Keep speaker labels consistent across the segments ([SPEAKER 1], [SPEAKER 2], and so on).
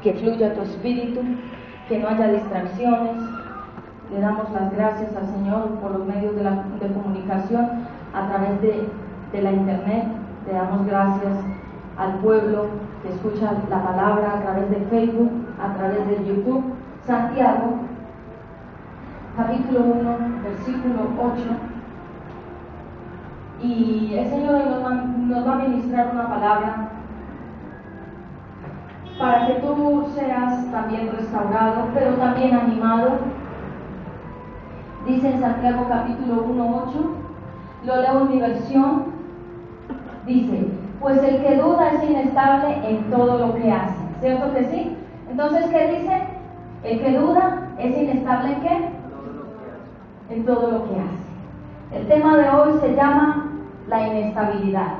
[SPEAKER 1] que fluya tu espíritu, que no haya distracciones. Le damos las gracias al Señor por los medios de comunicación a través de la internet. Le damos gracias al pueblo que escucha la palabra a través de Facebook, a través de YouTube. Santiago, capítulo 1, versículo 8. Y el Señor nos va a ministrar una palabra para que tú seas también restaurado, pero también animado. Dice en Santiago capítulo 1, 8, lo leo en mi versión, dice: pues el que duda es inestable en todo lo que hace. ¿Cierto que sí? Entonces, ¿qué dice? El que duda es inestable ¿en qué? En todo lo que hace. El tema de hoy se llama la inestabilidad.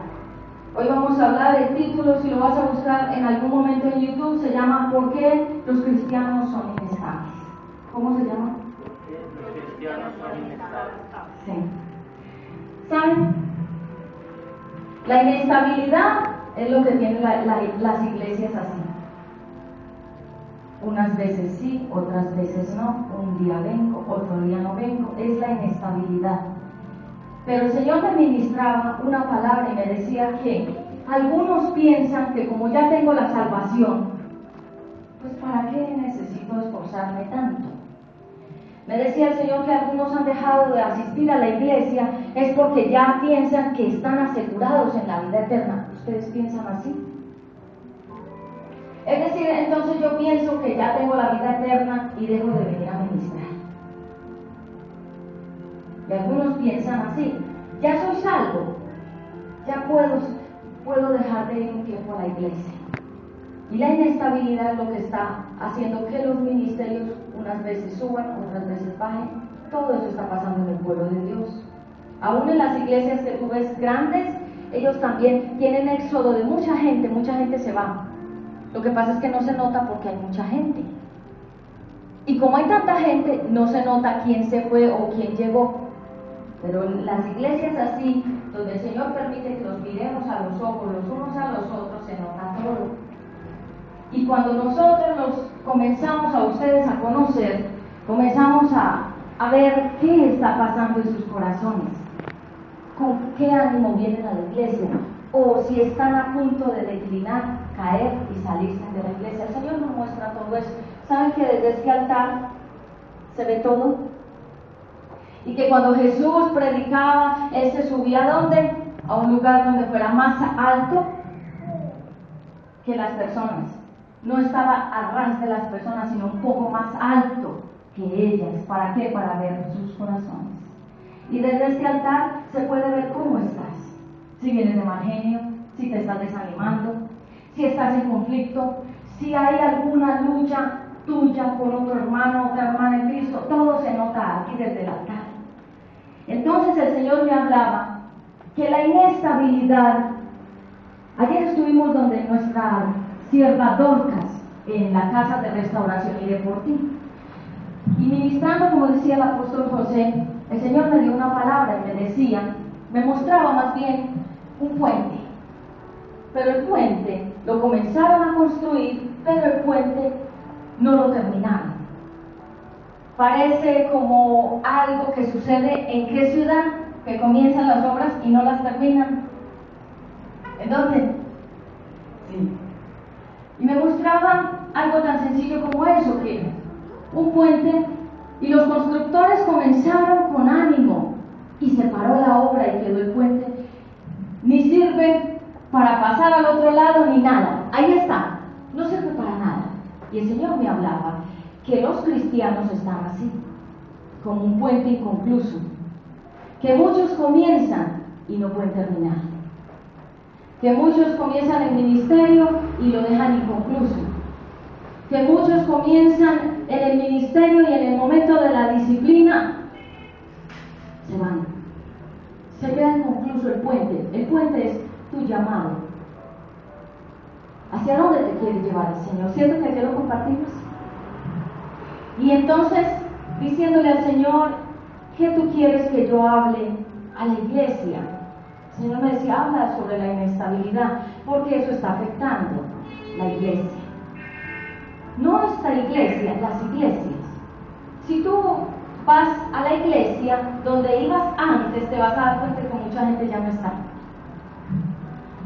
[SPEAKER 1] Hoy vamos a hablar, el título, si lo vas a buscar en algún momento en YouTube, se llama ¿por qué los cristianos son inestables? ¿Cómo se llama?
[SPEAKER 2] ¿Por qué los cristianos son inestables?
[SPEAKER 1] Sí. ¿Saben? La inestabilidad es lo que tienen las iglesias así. Unas veces sí, otras veces no. Un día vengo, otro día no vengo. Es la inestabilidad. Pero el Señor me ministraba una palabra y me decía que algunos piensan que como ya tengo la salvación, pues ¿para qué necesito esforzarme tanto? Me decía el Señor que algunos han dejado de asistir a la iglesia es porque ya piensan que están asegurados en la vida eterna. ¿Ustedes piensan así? Es decir, entonces yo pienso que ya tengo la vida eterna y dejo de venir a ministrar. Y algunos piensan así: ya soy salvo, ya puedo dejar de ir un tiempo a la iglesia. Y la inestabilidad es lo que está haciendo que los ministerios unas veces suban, otras veces bajen. Todo eso está pasando en el pueblo de Dios. Aún en las iglesias que tú ves grandes, ellos también tienen éxodo de mucha gente se va. Lo que pasa es que no se nota porque hay mucha gente. Y como hay tanta gente, no se nota quién se fue o quién llegó. Pero en las iglesias así, donde el Señor permite que los miremos a los ojos los unos a los otros, se nota todo. Y cuando nosotros los comenzamos a ustedes a conocer, comenzamos a ver qué está pasando en sus corazones, con qué ánimo vienen a la iglesia, o si están a punto de declinar, caer y salirse de la iglesia. El Señor nos muestra todo eso. ¿Saben que desde este altar se ve todo? Y que cuando Jesús predicaba, Él se subía ¿a dónde? A un lugar donde fuera más alto que las personas. No estaba al ras de las personas, sino un poco más alto que ellas. ¿Para qué? Para ver sus corazones. Y desde este altar se puede ver cómo estás. Si vienes de mal genio, si te estás desanimando, si estás en conflicto, si hay alguna lucha tuya con otro hermano, otra hermana en Cristo, todo se nota aquí desde el altar. Entonces el Señor me hablaba que la inestabilidad. Ayer estuvimos donde nuestra sierva Dorcas, en la casa de restauración y deportivo, y ministrando, como decía el apóstol José, el Señor me dio una palabra y me mostraba más bien un puente. Pero el puente lo comenzaron a construir, pero el puente no lo terminaron. Parece como algo que sucede en qué ciudad, que comienzan las obras y no las terminan. ¿En dónde? Sí. Y me mostraban algo tan sencillo como eso, que un puente, y los constructores comenzaron con ánimo y se paró la obra y quedó el puente. Ni sirve para pasar al otro lado ni nada. Ahí está, no sirve para nada. Y el Señor me hablaba que los cristianos están así, como un puente inconcluso, que muchos comienzan y no pueden terminar, que muchos comienzan el ministerio y lo dejan inconcluso, que muchos comienzan en el ministerio y en el momento de la disciplina se van, se queda inconcluso el puente. El puente es tu llamado. ¿Hacia dónde te quiere llevar el Señor? ¿Cierto que ayer lo compartimos? Y entonces, diciéndole al Señor, ¿qué tú quieres que yo hable a la iglesia? El Señor me decía, habla sobre la inestabilidad, porque eso está afectando la iglesia. no esta iglesia, las iglesias. Si tú vas a la iglesia donde ibas antes, te vas a dar cuenta que mucha gente ya no está.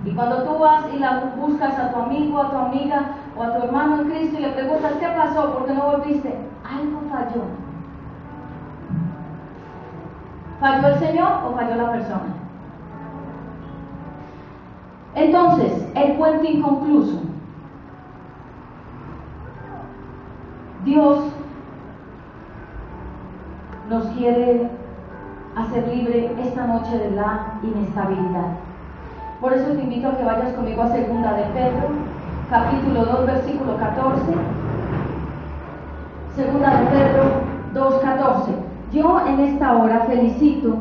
[SPEAKER 1] Y cuando tú vas y la buscas a tu amigo, a tu amiga o a tu hermano en Cristo y le preguntas ¿qué pasó? ¿Por qué no volviste? Algo falló. ¿Falló el Señor o falló la persona? Entonces, el cuento inconcluso. Dios nos quiere hacer libre esta noche de la inestabilidad. Por eso te invito a que vayas conmigo a Segunda de Pedro, capítulo 2, versículo 14. Segunda de Pedro 2:14. Yo en esta hora felicito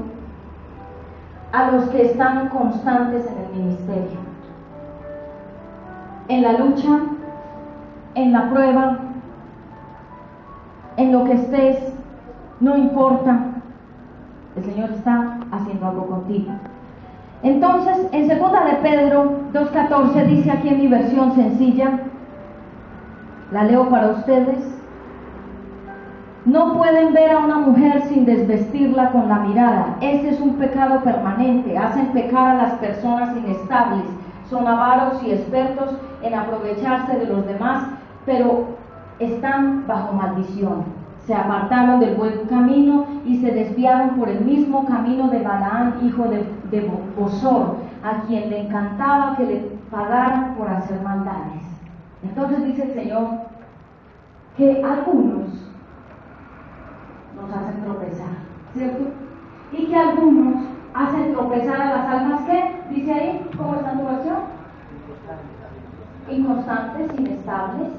[SPEAKER 1] a los que están constantes en el ministerio, en la lucha, en la prueba, en lo que estés, no importa, el Señor está haciendo algo contigo. Entonces, en Segunda de Pedro 2:14 dice aquí en mi versión sencilla, la leo para ustedes: no pueden ver a una mujer sin desvestirla con la mirada. Ese es un pecado permanente. Hacen pecar a las personas inestables. Son avaros y expertos en aprovecharse de los demás, pero están bajo maldición. Se apartaron del buen camino y se desviaron por el mismo camino de Balaam, hijo de Bosor, a quien le encantaba que le pagaran por hacer maldades. Entonces dice el Señor que algunos nos hacen tropezar, ¿cierto? Y que algunos hacen tropezar a las almas que, dice ahí, ¿cómo está tu versión? Inconstantes, inestables.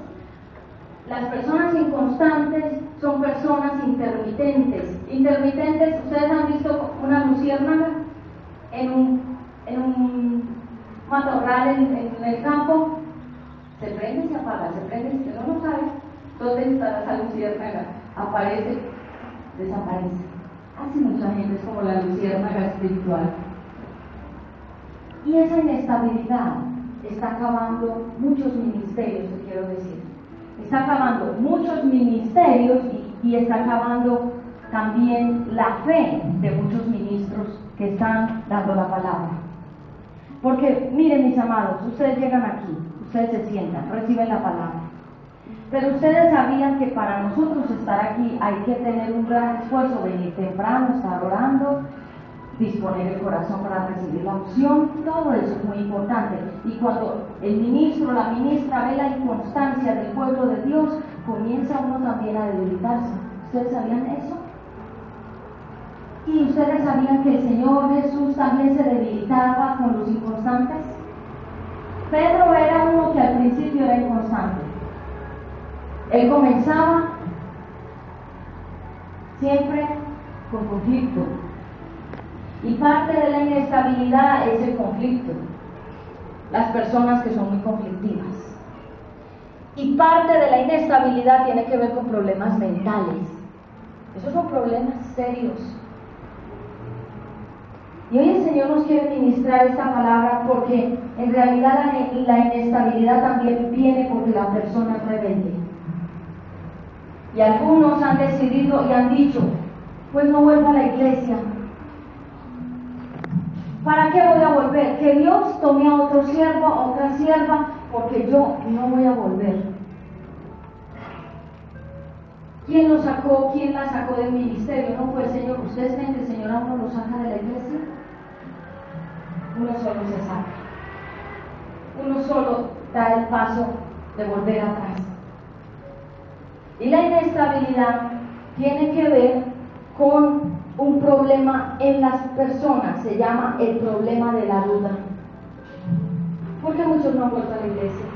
[SPEAKER 1] Las personas inconstantes son personas intermitentes. Intermitentes, ¿ustedes han visto una luciérnaga en un matorral en el campo? Se prende y se apaga, se prende y uno no sabe dónde está esa luciérnaga. Aparece, desaparece. Así mucha gente es como la luciérnaga espiritual. Y esa inestabilidad está acabando muchos ministerios, te quiero decir. Está acabando muchos ministerios y está acabando también la fe de muchos ministros que están dando la palabra. Porque miren, mis amados, ustedes llegan aquí, ustedes se sientan, reciben la palabra. Pero ustedes sabían que para nosotros estar aquí hay que tener un gran esfuerzo, venir temprano, estar orando, disponer el corazón para recibir la unción. Todo eso es muy importante. Y cuando el ministro o la ministra ve la inconstancia del pueblo de Dios, comienza uno también a debilitarse. ¿Ustedes sabían eso? ¿Y ustedes sabían que el Señor Jesús también se debilitaba con los inconstantes? Pedro era uno que al principio era inconstante. Él comenzaba siempre con conflicto. Y parte de la inestabilidad es el conflicto. Las personas que son muy conflictivas. Y parte de la inestabilidad tiene que ver con problemas mentales. Esos son problemas serios. Y hoy el Señor nos quiere ministrar esta palabra porque en realidad la inestabilidad también viene porque la persona es rebelde. Y algunos han decidido y han dicho, pues no vuelvo a la iglesia. ¿Para qué voy a volver? Que Dios tome a otro siervo, a otra sierva, porque yo no voy a volver. ¿Quién lo sacó? ¿Quién la sacó del ministerio? No fue el Señor. ¿Ustedes creen que el Señor a uno lo saca de la iglesia? Uno solo se saca. Uno solo da el paso de volver atrás. Y la inestabilidad tiene que ver con un problema en las personas, se llama el problema de la duda. ¿Por qué muchos no han vuelto a la iglesia?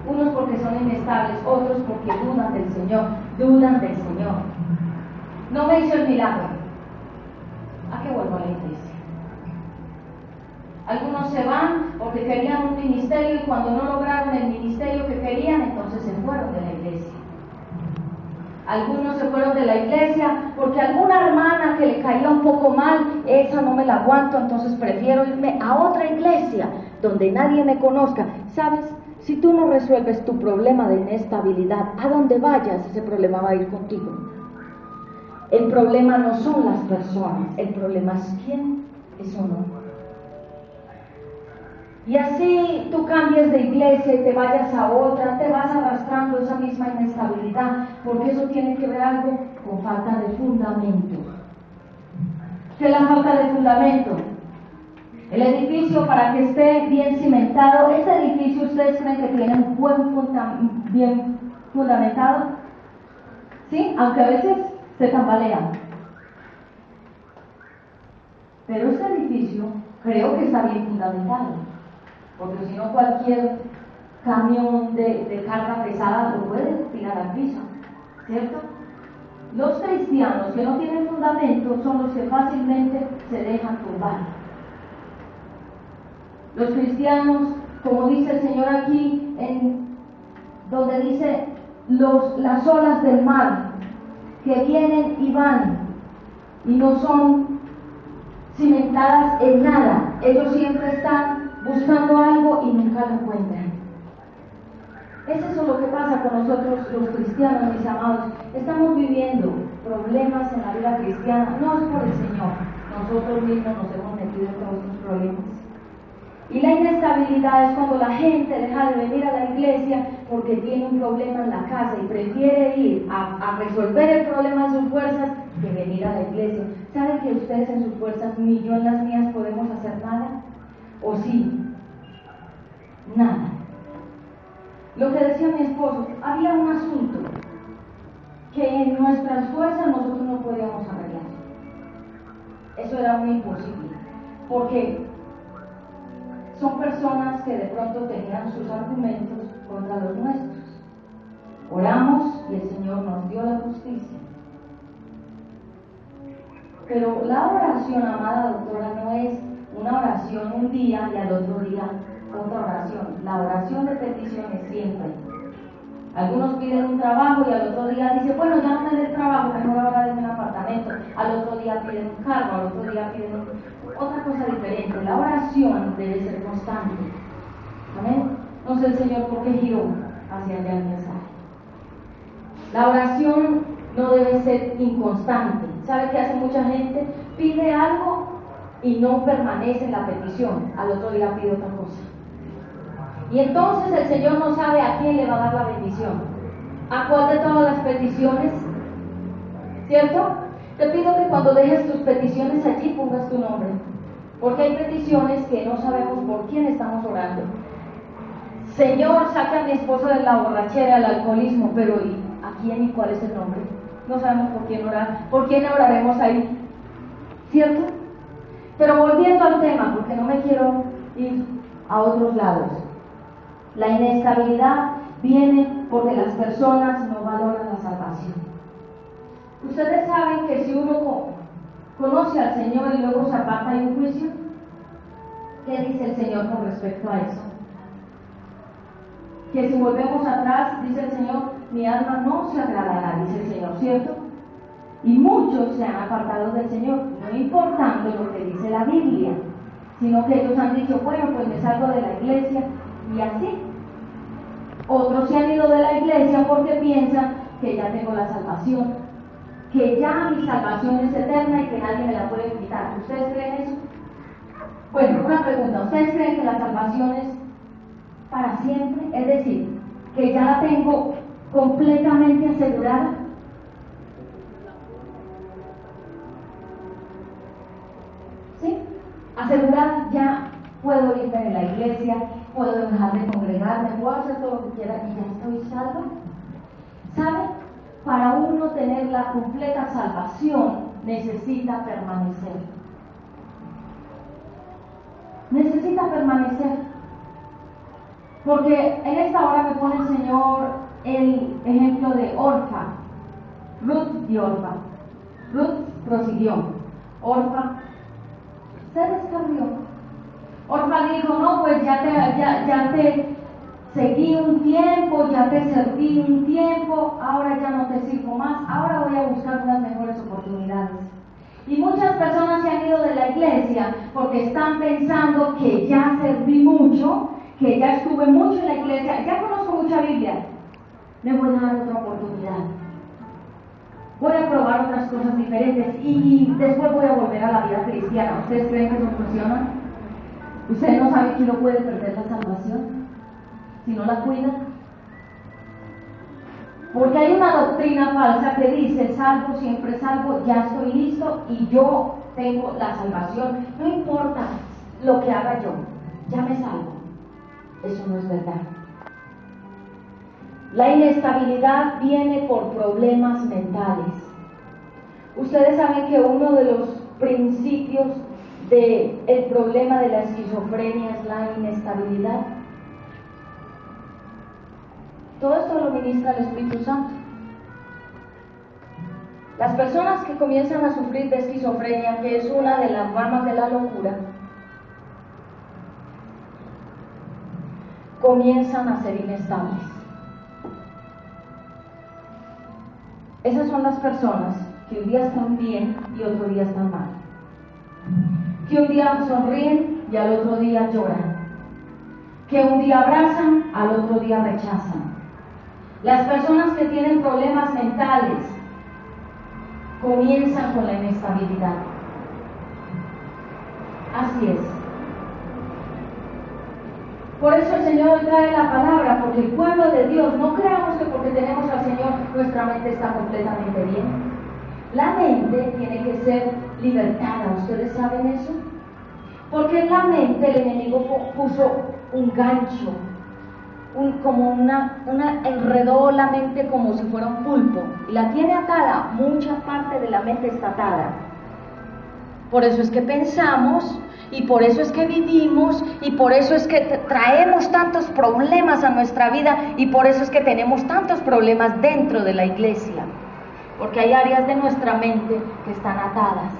[SPEAKER 1] Unos porque son inestables, otros porque dudan del Señor. No me hizo el milagro. ¿A qué vuelvo a la iglesia? Algunos se van porque querían un ministerio y cuando no lograron el ministerio que querían, entonces se fueron de la iglesia. Algunos se fueron de la iglesia porque alguna hermana que le caía un poco mal, esa no me la aguanto, entonces prefiero irme a otra iglesia donde nadie me conozca. ¿Sabes? Si tú no resuelves tu problema de inestabilidad, a donde vayas, ese problema va a ir contigo. El problema no son las personas, el problema es quién es uno. Y así tú cambies de iglesia y te vayas a otra, te vas arrastrando esa misma inestabilidad, porque eso tiene que ver algo con falta de fundamento. ¿Qué es la falta de fundamento? El edificio, para que esté bien cimentado, ¿ese edificio ustedes creen que tiene un bien fundamentado? ¿Sí? Aunque a veces se tambalean. Pero este edificio creo que está bien fundamentado, porque si no cualquier camión de carga pesada lo puede tirar al piso, ¿cierto? Los cristianos que no tienen fundamento son los que fácilmente se dejan tumbar. Los cristianos, como dice el Señor aquí, donde dice las olas del mar que vienen y van y no son cimentadas en nada, ellos siempre están buscando algo y nunca lo encuentran. Es eso lo que pasa con nosotros los cristianos, mis amados. Estamos viviendo problemas en la vida cristiana, no es por el Señor, nosotros mismos nos hemos metido en todos estos problemas. Y la inestabilidad es cuando la gente deja de venir a la iglesia porque tiene un problema en la casa y prefiere ir a resolver el problema de sus fuerzas que venir a la iglesia. ¿Saben que ustedes en sus fuerzas ni yo en las mías podemos hacer nada? ¿O sí? Nada. Lo que decía mi esposo, había un asunto que en nuestras fuerzas nosotros no podíamos arreglar. Eso era muy imposible, porque son personas que de pronto tenían sus argumentos contra los nuestros. Oramos y el Señor nos dio la justicia. Pero la oración, amada doctora, no es una oración un día y al otro día otra oración. La oración de peticiones siempre. Algunos piden un trabajo y al otro día dicen, bueno, ya no me dé el trabajo, mejor ahora denme un apartamento. Al otro día piden un carro, al otro día piden otra cosa diferente. La oración debe ser constante. ¿Amén? No sé el Señor por qué giró hacia allá el mensaje. La oración no debe ser inconstante. ¿Sabe qué hace mucha gente? Pide algo y no permanece en la petición. Al otro día pide otra cosa. Y entonces el Señor no sabe a quién le va a dar la bendición. ¿A cuál de todas las peticiones? ¿Cierto? Te pido que cuando dejes tus peticiones allí pongas tu nombre. Porque hay peticiones que no sabemos por quién estamos orando. Señor, saca a mi esposo de la borrachera, del alcoholismo, pero ¿y a quién y cuál es el nombre? No sabemos por quién orar. ¿Por quién oraremos ahí? ¿Cierto? Pero volviendo al tema, porque no me quiero ir a otros lados. La inestabilidad viene porque las personas no valoran la salvación. Ustedes saben que si uno conoce al Señor y luego se aparta de un juicio, ¿qué dice el Señor con respecto a eso? Que si volvemos atrás, dice el Señor, mi alma no se agradará, dice el Señor, ¿cierto? Y muchos se han apartado del Señor, no importando lo que dice la Biblia, sino que ellos han dicho, bueno, pues me salgo de la iglesia y así. Otros se han ido de la iglesia porque piensan que ya tengo la salvación, que ya mi salvación es eterna y que nadie me la puede quitar. ¿Ustedes creen eso? Bueno, una pregunta, ¿ustedes creen que la salvación es para siempre? Es decir, que ya la tengo completamente asegurada. ¿Sí? Asegurada, ya puedo irme de la iglesia, puedo dejar de congregarme, puedo hacer todo lo que quiera y ya estoy salva. ¿Sabe? Para uno tener la completa salvación necesita permanecer. Necesita permanecer. Porque en esta hora me pone el Señor el ejemplo de Orfa, Ruth y Orfa. Ruth prosiguió, Orfa se descarrió. Orfa dijo, no, pues ya te seguí un tiempo, ya te serví un tiempo, ahora ya no te sirvo más, ahora voy a buscar unas mejores oportunidades. Y muchas personas se han ido de la iglesia porque están pensando que ya serví mucho, que ya estuve mucho en la iglesia, ya conozco mucha Biblia, me voy a dar otra oportunidad. Voy a probar otras cosas diferentes y después voy a volver a la vida cristiana. ¿Ustedes creen que eso funciona? ¿Ustedes no saben que uno puede perder la salvación si no la cuida? Porque hay una doctrina falsa que dice: salvo, siempre salvo, ya estoy listo y yo tengo la salvación. No importa lo que haga yo, ya me salvo. Eso no es verdad. La inestabilidad viene por problemas mentales. Ustedes saben que uno de los principios del problema de la esquizofrenia es la inestabilidad. Todo esto lo ministra el Espíritu Santo. Las personas que comienzan a sufrir de esquizofrenia, que es una de las ramas de la locura, comienzan a ser inestables. Esas son las personas que un día están bien y otro día están mal, que un día sonríen y al otro día lloran, que un día abrazan, al otro día rechazan. Las personas que tienen problemas mentales comienzan con la inestabilidad. Así es. Por eso el Señor trae la palabra, porque el pueblo de Dios, no creamos que porque tenemos al Señor nuestra mente está completamente bien. La mente tiene que ser libertada. ¿Ustedes saben eso? Porque en la mente el enemigo puso un gancho, enredó la mente como si fuera un pulpo y la tiene atada. Mucha parte de la mente está atada. Por eso es que pensamos, y por eso es que vivimos, y por eso es que traemos tantos problemas a nuestra vida, y por eso es que tenemos tantos problemas dentro de la iglesia, porque hay áreas de nuestra mente que están atadas.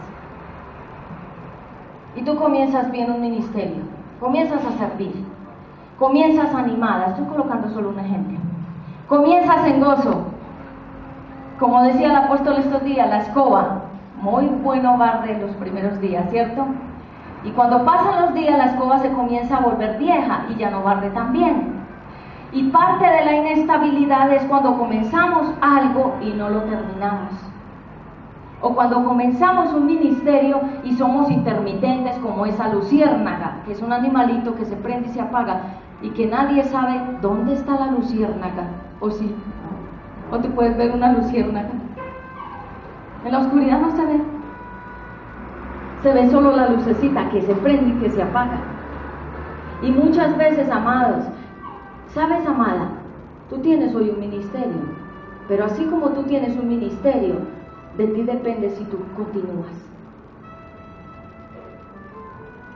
[SPEAKER 1] Y tú comienzas bien un ministerio, comienzas a servir, comienzas animada, estoy colocando solo un ejemplo, comienzas en gozo, como decía el apóstol estos días, la escoba, muy bueno barre los primeros días, ¿cierto? Y cuando pasan los días, la escoba se comienza a volver vieja y ya no barre tan bien. Y parte de la inestabilidad es cuando comenzamos algo y no lo terminamos. O cuando comenzamos un ministerio y somos intermitentes, como esa luciérnaga, que es un animalito que se prende y se apaga, y que nadie sabe dónde está la luciérnaga. ¿O sí? ¿O te puedes ver una luciérnaga? En la oscuridad no se ve. Se ve solo la lucecita que se prende y que se apaga. Y muchas veces, amados, ¿sabes, amada? Tú tienes hoy un ministerio, pero así como tú tienes un ministerio, de ti depende si tú continúas.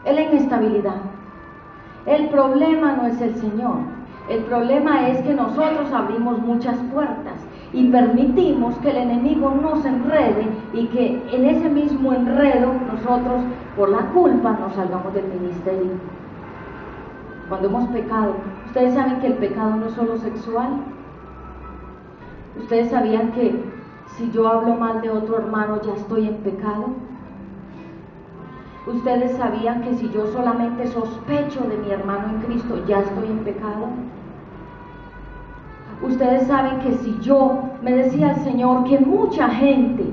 [SPEAKER 1] Es la inestabilidad. El problema no es el Señor. El problema es que nosotros abrimos muchas puertas y permitimos que el enemigo nos enrede, y que en ese mismo enredo nosotros, por la culpa, nos salgamos del ministerio. Cuando hemos pecado, ustedes saben que el pecado no es solo sexual. Ustedes sabían que si yo hablo mal de otro hermano ya estoy en pecado. Ustedes sabían que si yo solamente sospecho de mi hermano en Cristo ya estoy en pecado. Ustedes saben que si yo, me decía el Señor, que mucha gente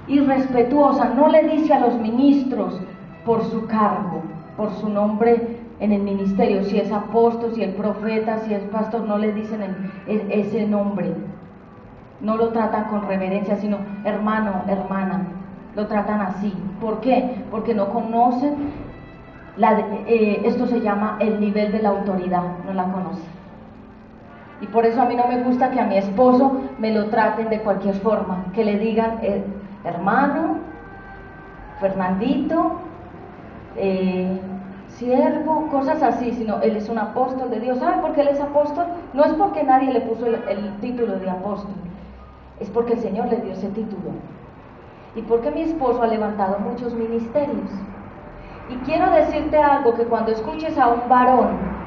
[SPEAKER 1] irrespetuosa no le dice a los ministros por su cargo, por su nombre en el ministerio, si es apóstol, si es profeta, si es pastor, no le dicen ese nombre, no lo tratan con reverencia, sino hermano, hermana, lo tratan así. ¿Por qué? Porque no conocen, esto se llama el nivel de la autoridad, no la conocen. Y por eso a mí no me gusta que a mi esposo me lo traten de cualquier forma, que le digan hermano, Fernandito, siervo, cosas así, sino él es un apóstol de Dios. ¿Saben por qué él es apóstol? No es porque nadie le puso el título de apóstol, es porque el Señor le dio ese título. Y porque mi esposo ha levantado muchos ministerios. Y quiero decirte algo, que cuando escuches a un varón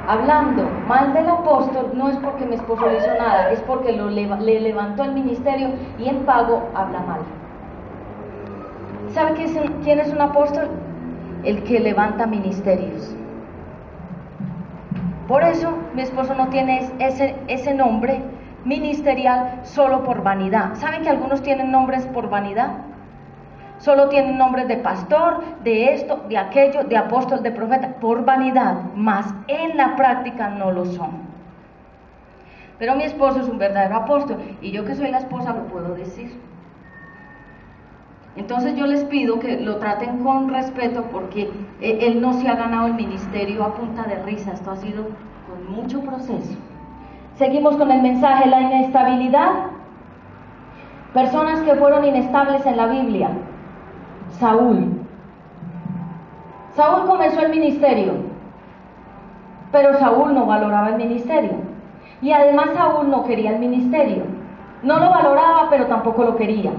[SPEAKER 1] hablando mal del apóstol, no es porque mi esposo le hizo nada, es porque le levantó el ministerio y en pago habla mal. ¿Sabe quién es un apóstol? El que levanta ministerios. Por eso mi esposo no tiene ese nombre ministerial solo por vanidad. ¿Saben que algunos tienen nombres por vanidad? Solo tienen nombres de pastor, de esto, de aquello, de apóstol, de profeta, por vanidad, mas en la práctica no lo son. Pero mi esposo es un verdadero apóstol, y yo que soy la esposa lo puedo decir. Entonces yo les pido que lo traten con respeto, porque él no se ha ganado el ministerio a punta de risa. Esto ha sido con mucho proceso. Seguimos con el mensaje, la inestabilidad. Personas que fueron inestables en la Biblia. Saúl comenzó el ministerio, pero Saúl no valoraba el ministerio, y además Saúl no quería el ministerio. No lo valoraba, pero tampoco lo quería.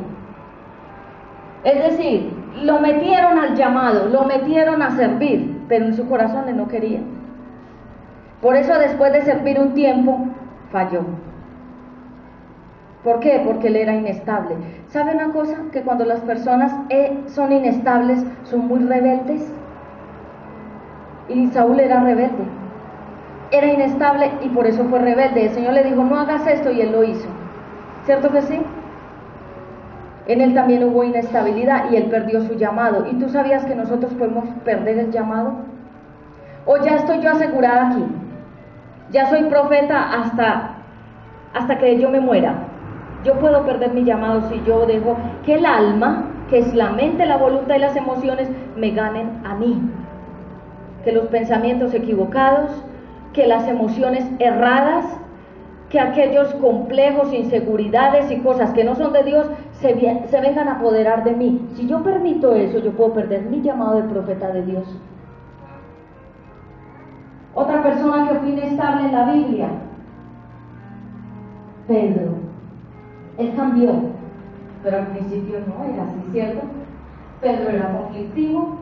[SPEAKER 1] Es decir, lo metieron al llamado, lo metieron a servir, pero en su corazón él no quería. Por eso después de servir un tiempo, falló. ¿Por qué? Porque él era inestable. ¿Sabe una cosa? Que cuando las personas son inestables, son muy rebeldes. Y Saúl era rebelde. Era inestable y por eso fue rebelde. El Señor le dijo, no hagas esto, y él lo hizo. ¿Cierto que sí? En él también hubo inestabilidad y él perdió su llamado. ¿Y tú sabías que nosotros podemos perder el llamado? ¿O ya estoy yo asegurada aquí? Ya soy profeta hasta que yo me muera. Yo puedo perder mi llamado si yo dejo que el alma, que es la mente, la voluntad y las emociones, me ganen a mí. Que los pensamientos equivocados, que las emociones erradas, que aquellos complejos, inseguridades y cosas que no son de Dios se vengan a apoderar de mí. Si yo permito eso, yo puedo perder mi llamado de profeta de Dios. Otra persona que fue inestable en la Biblia, Pedro. Él cambió, pero al principio no era así, ¿cierto? Pedro era conflictivo.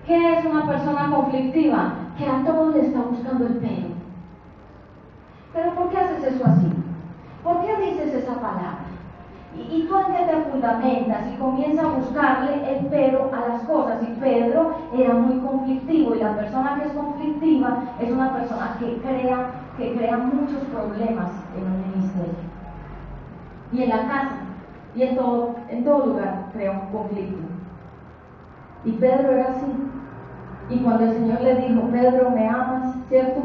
[SPEAKER 1] ¿Qué es una persona conflictiva? Que a todo le está buscando el pero. ¿Pero por qué haces eso así? ¿Por qué dices esa palabra? ¿Y tú en qué te fundamentas? Y comienza a buscarle el pero a las cosas. Y Pedro era muy conflictivo, y la persona que es conflictiva es una persona que crea muchos problemas en un ministerio. Y en la casa, y en todo lugar crea un conflicto. Y Pedro era así. Y cuando el Señor le dijo, Pedro, ¿me amas? ¿Cierto?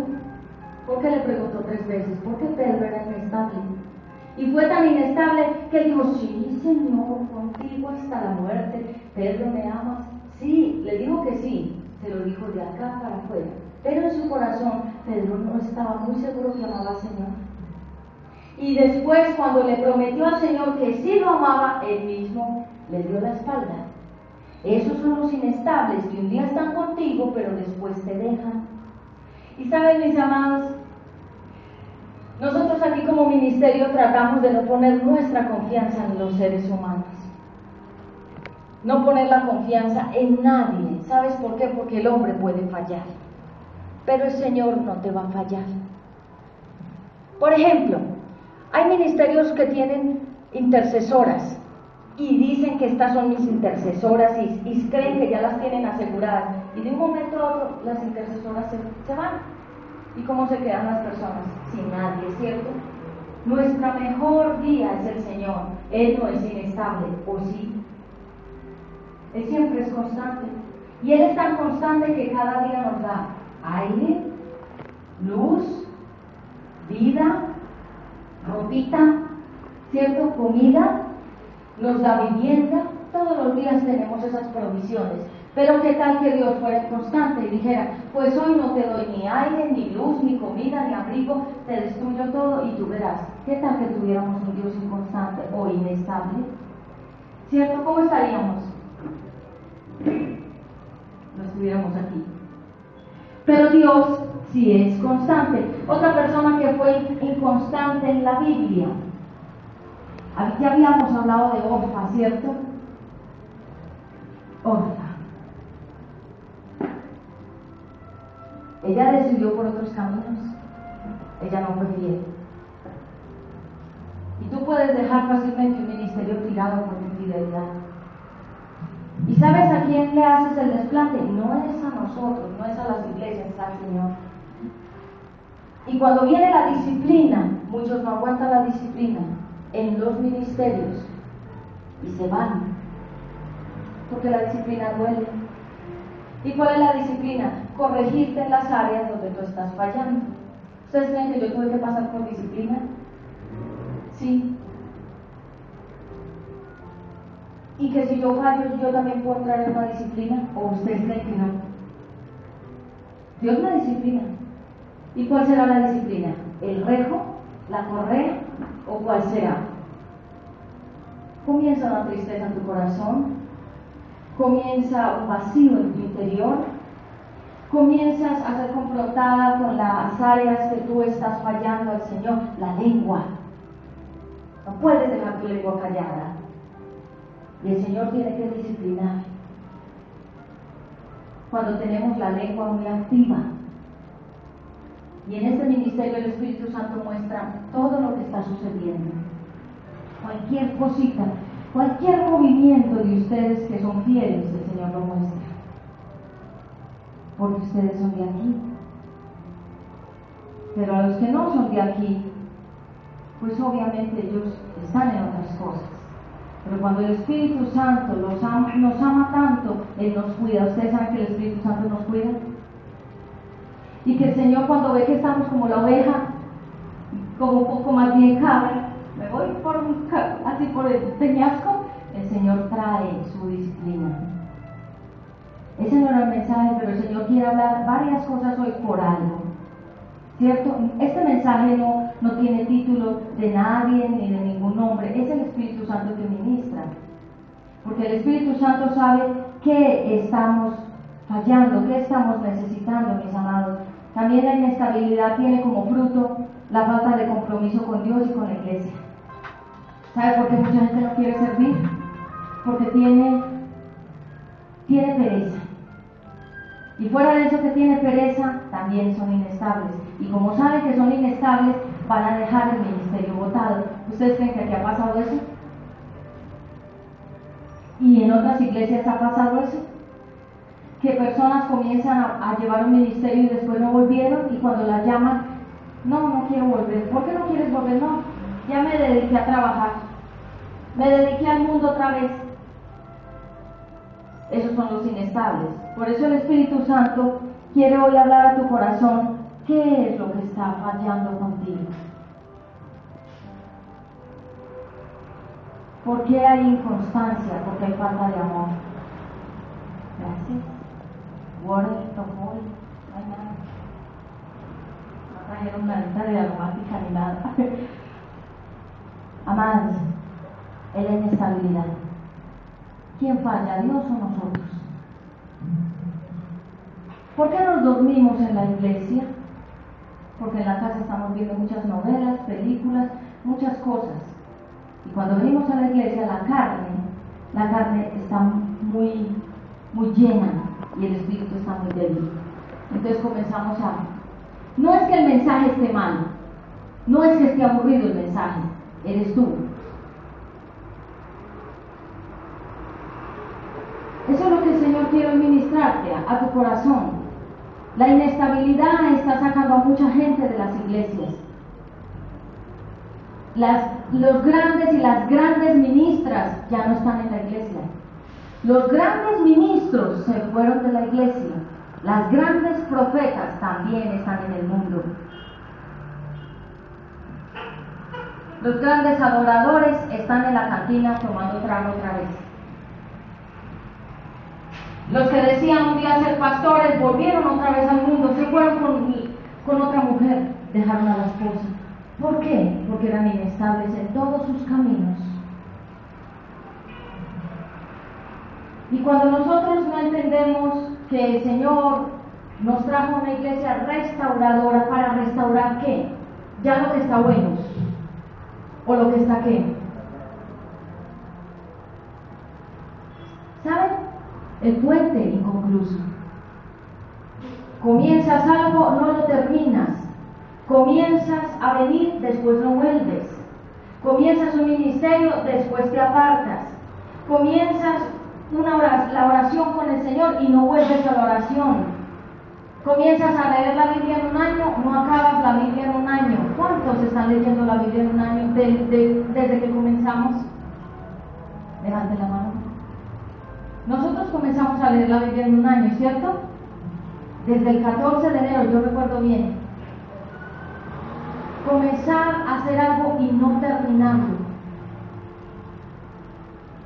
[SPEAKER 1] ¿Por qué le preguntó 3 veces? Porque Pedro era inestable. Y fue tan inestable que él dijo, sí, Señor, contigo hasta la muerte. Pedro, ¿me amas? Sí, le dijo que sí. Se lo dijo de acá para afuera. Pero en su corazón, Pedro no estaba muy seguro que amaba al Señor. Y después, cuando le prometió al Señor que sí lo amaba, él mismo le dio la espalda. Esos son los inestables, que un día están contigo, pero después te dejan. Y saben, mis amados, nosotros aquí como ministerio tratamos de no poner nuestra confianza en los seres humanos. No poner la confianza en nadie. ¿Sabes por qué? Porque el hombre puede fallar, pero el Señor no te va a fallar. Por ejemplo, hay ministerios que tienen intercesoras y dicen que estas son mis intercesoras y creen que ya las tienen aseguradas, y de un momento a otro las intercesoras se van. ¿Y cómo se quedan las personas? Sin nadie, ¿cierto? Nuestra mejor guía es el Señor. Él no es inestable, ¿o sí? Él siempre es constante, y Él es tan constante que cada día nos da aire, luz, vida, ropita, ¿cierto? Comida, nos da vivienda. Todos los días tenemos esas provisiones. Pero ¿qué tal que Dios fuera constante y dijera, pues hoy no te doy ni aire, ni luz, ni comida, ni abrigo, te destruyo todo y tú verás? ¿Qué tal que tuviéramos un Dios inconstante o inestable? ¿Cierto? ¿Cómo estaríamos? No estuviéramos aquí. Pero Dios sí es constante. Otra persona que fue inconstante en la Biblia, ya habíamos hablado de Orfa, ¿cierto? Orfa. Ella decidió por otros caminos. Ella no fue fiel. Y tú puedes dejar fácilmente un ministerio tirado por infidelidad. ¿Y sabes a quién le haces el desplante? No es a nosotros, no es a las iglesias, es al Señor. Y cuando viene la disciplina, muchos no aguantan la disciplina en los ministerios y se van, porque la disciplina duele. ¿Y cuál es la disciplina? Corregirte en las áreas donde tú estás fallando. ¿Ustedes creen que yo tuve que pasar por disciplina? Sí. Y que si yo fallo, yo también puedo entrar en una disciplina, ¿o ustedes creen que no? Dios me disciplina. ¿Y cuál será la disciplina? ¿El rejo? ¿La correa? ¿O cuál será? Comienza una tristeza en tu corazón, comienza un vacío en tu interior, comienzas a ser confrontada con las áreas que tú estás fallando al Señor. La lengua. No puedes dejar tu lengua callada. Y el Señor tiene que disciplinar cuando tenemos la lengua muy activa. Y en este ministerio el Espíritu Santo muestra todo lo que está sucediendo. Cualquier cosita, cualquier movimiento de ustedes que son fieles, el Señor lo muestra. Porque ustedes son de aquí. Pero a los que no son de aquí, pues obviamente ellos están en otras cosas. Pero cuando el Espíritu Santo nos ama tanto, Él nos cuida. ¿Ustedes saben que el Espíritu Santo nos cuida? Y que el Señor, cuando ve que estamos como la oveja, como un poco más bien cabra, me voy así por el peñasco, el Señor trae su disciplina. Ese no era el mensaje, pero el Señor quiere hablar varias cosas hoy por algo, ¿cierto? Este mensaje no tiene título de nadie ni de ningún nombre, es el Espíritu Santo que ministra, porque el Espíritu Santo sabe qué estamos fallando, qué estamos necesitando, mis amados. También la inestabilidad tiene como fruto la falta de compromiso con Dios y con la iglesia. ¿Sabe por qué mucha gente no quiere servir? Porque tiene pereza. Y fuera de eso que tiene pereza, también son inestables. Y como saben que son inestables, van a dejar el ministerio botado. ¿Ustedes creen que aquí ha pasado eso? ¿Y en otras iglesias ha pasado eso? Que personas comienzan a llevar un ministerio y después no volvieron, y cuando las llaman, no quiero volver. ¿Por qué no quieres volver? No, ya me dediqué a trabajar, me dediqué al mundo otra vez. Esos son los inestables. Por eso el Espíritu Santo quiere hoy hablar a tu corazón. ¿Qué es lo que está fallando contigo? ¿Por qué hay inconstancia? Porque hay falta de amor. Gracias. Water, tomol, no hay nada. No trajeron una lista de aromática ni nada. Amados, es la inestabilidad. ¿Quién falla, Dios o nosotros? ¿Por qué nos dormimos en la iglesia? Porque en la casa estamos viendo muchas novelas, películas, muchas cosas. Y cuando venimos a la iglesia, la carne está muy llena y el espíritu está muy débil. Entonces comenzamos a... No es que el mensaje esté mal, no es que esté aburrido el mensaje, eres tú. Eso es lo que el Señor quiere ministrarte a tu corazón. La inestabilidad está sacando a mucha gente de las iglesias. Los grandes y las grandes ministras ya no están en la iglesia. Los grandes ministros se fueron de la iglesia. Las grandes profetas también están en el mundo. Los grandes adoradores están en la cantina tomando trago otra vez. Los que decían un día ser pastores volvieron otra vez al mundo, se fueron con otra mujer, dejaron a la esposa. ¿Por qué? Porque eran inestables en todos sus caminos. Y cuando nosotros no entendemos que el Señor nos trajo una iglesia restauradora, ¿para restaurar qué? Ya lo que está bueno, o lo que está qué. ¿Saben? El puente inconcluso. Comienzas algo, no lo terminas. Comienzas a venir, después no vuelves. Comienzas un ministerio, después te apartas. Comienzas la oración con el Señor y no vuelves a la oración. Comienzas a leer la Biblia en un año, no acabas la Biblia en un año. ¿Cuántos están leyendo la Biblia en un año desde que comenzamos? Levanten la mano. Nosotros comenzamos a leer la Biblia en un año, ¿cierto? Desde el 14 de enero, yo recuerdo bien. Comenzar a hacer algo y no terminarlo.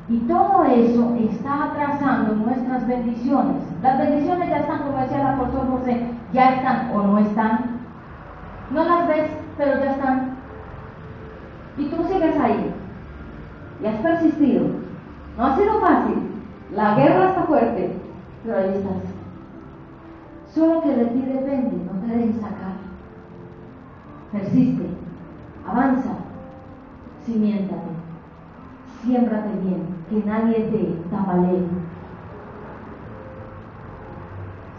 [SPEAKER 1] Y todo eso está atrasando nuestras bendiciones. Las bendiciones ya están, como decía el apóstol José, ya están o no están. No las ves, pero ya están. Y tú sigues ahí. Y has persistido. No ha sido fácil. La guerra está fuerte, pero ahí estás. Solo que de ti depende, no te dejes sacar. Persiste, avanza, cimiéntate, siémbrate bien, que nadie te tambalee.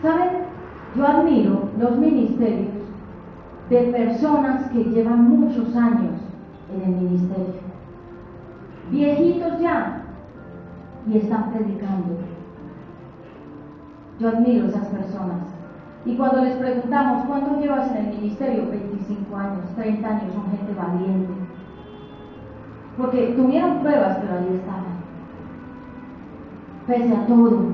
[SPEAKER 1] ¿Saben? Yo admiro los ministerios de personas que llevan muchos años en el ministerio, viejitos ya, y están predicando. Yo admiro esas personas. Y cuando les preguntamos, ¿cuánto llevas en el ministerio? 25 años, 30 años, son gente valiente. Porque tuvieron pruebas, pero ahí estaban. Pese a todo.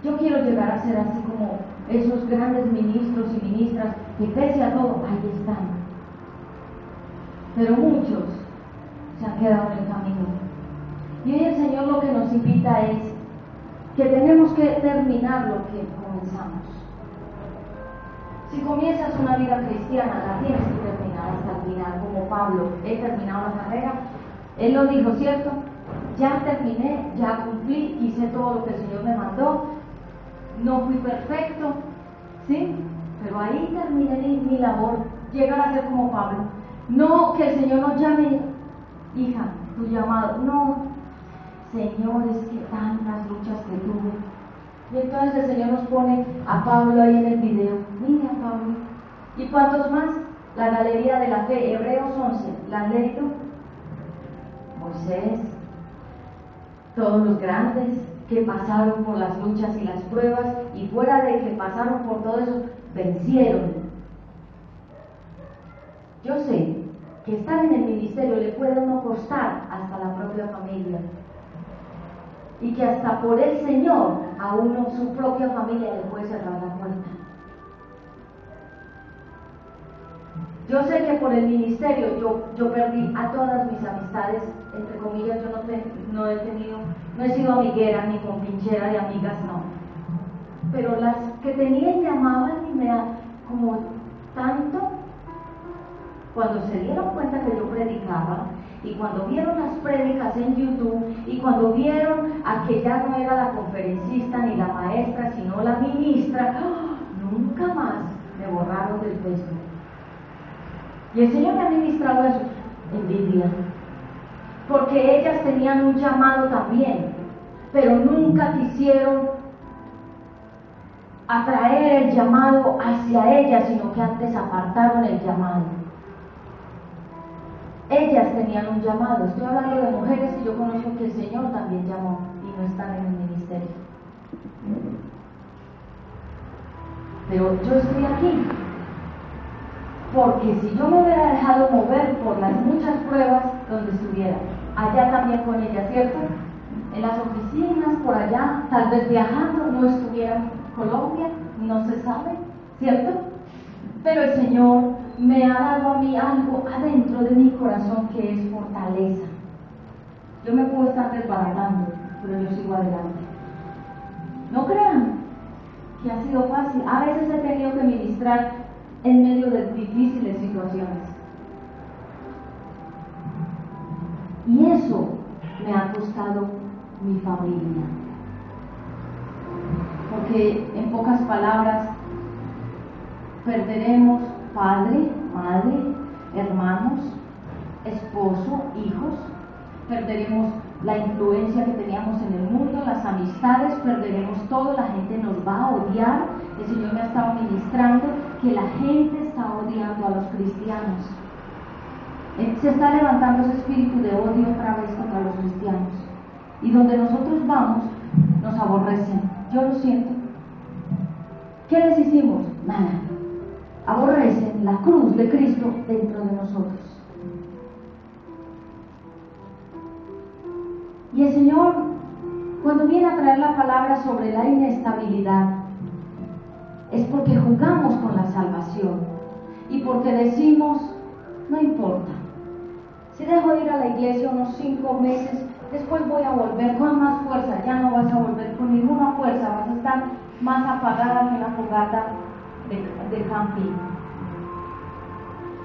[SPEAKER 1] Yo quiero llegar a ser así como esos grandes ministros y ministras que pese a todo, ahí están. Pero muchos se han quedado en el camino. Y hoy el Señor lo que nos invita es que tenemos que terminar lo que comenzamos. Si comienzas una vida cristiana, la tienes que terminar hasta el final, como Pablo. He terminado la carrera. Él lo dijo, ¿cierto? Ya terminé, ya cumplí, hice todo lo que el Señor me mandó. No fui perfecto, ¿sí? Pero ahí terminé mi labor, llegar a ser como Pablo. No que el Señor nos llame, hija, tu llamado. No, Señor, es que tantas luchas que tuve. Y entonces el Señor nos pone a Pablo ahí en el video. Mira, Pablo. ¿Y cuántos más? La galería de la fe, Hebreos 11. ¿La han leído? Moisés, todos los grandes que pasaron por las luchas y las pruebas, y fuera de que pasaron por todo eso, vencieron. Yo sé que estar en el ministerio le puede a uno costar hasta la propia familia. Y que hasta por el Señor a uno, su propia familia, le puede cerrar la puerta. Yo sé que por el ministerio yo perdí a todas mis amistades, entre comillas. Yo no he sido amiguera ni compinchera de amigas, no. Pero las que tenía y llamaban y me da como tanto, cuando se dieron cuenta que yo predicaba, y cuando vieron las prédicas en YouTube, y cuando vieron a que ya no era la conferencista ni la maestra, sino la ministra, nunca más me borraron del Facebook. Y el Señor me ha ministrado eso, envidia. Porque ellas tenían un llamado también, pero nunca quisieron atraer el llamado hacia ellas, sino que antes apartaron el llamado. Ellas tenían un llamado. Estoy hablando de mujeres que yo conozco que el Señor también llamó y no están en el ministerio. Pero yo estoy aquí porque si yo me hubiera dejado mover por las muchas pruebas, donde estuviera, allá también con ella, ¿cierto? En las oficinas, por allá, tal vez viajando, no estuviera en Colombia, no se sabe, ¿cierto? Pero el Señor me ha dado a mí algo adentro de mi corazón que es fortaleza. Yo me puedo estar desbaratando, pero yo sigo adelante. No crean que ha sido fácil. A veces he tenido que ministrar en medio de difíciles situaciones. Y eso me ha costado mi familia. Porque en pocas palabras, perderemos padre, madre, hermanos, esposo, hijos, perderemos la influencia que teníamos en el mundo, las amistades, perderemos todo, la gente nos va a odiar. El Señor me ha estado ministrando que la gente está odiando a los cristianos. Se está levantando ese espíritu de odio otra vez contra los cristianos. Y donde nosotros vamos, nos aborrecen. Yo lo siento. ¿Qué les hicimos? Nada. Aborrecen la cruz de Cristo dentro de nosotros. Y el Señor, cuando viene a traer la palabra sobre la inestabilidad, es porque jugamos con la salvación y porque decimos, no importa, si dejo de ir a la iglesia unos 5 meses, después voy a volver con más fuerza. Ya no vas a volver con ninguna fuerza, vas a estar más apagada que una fogata de camping.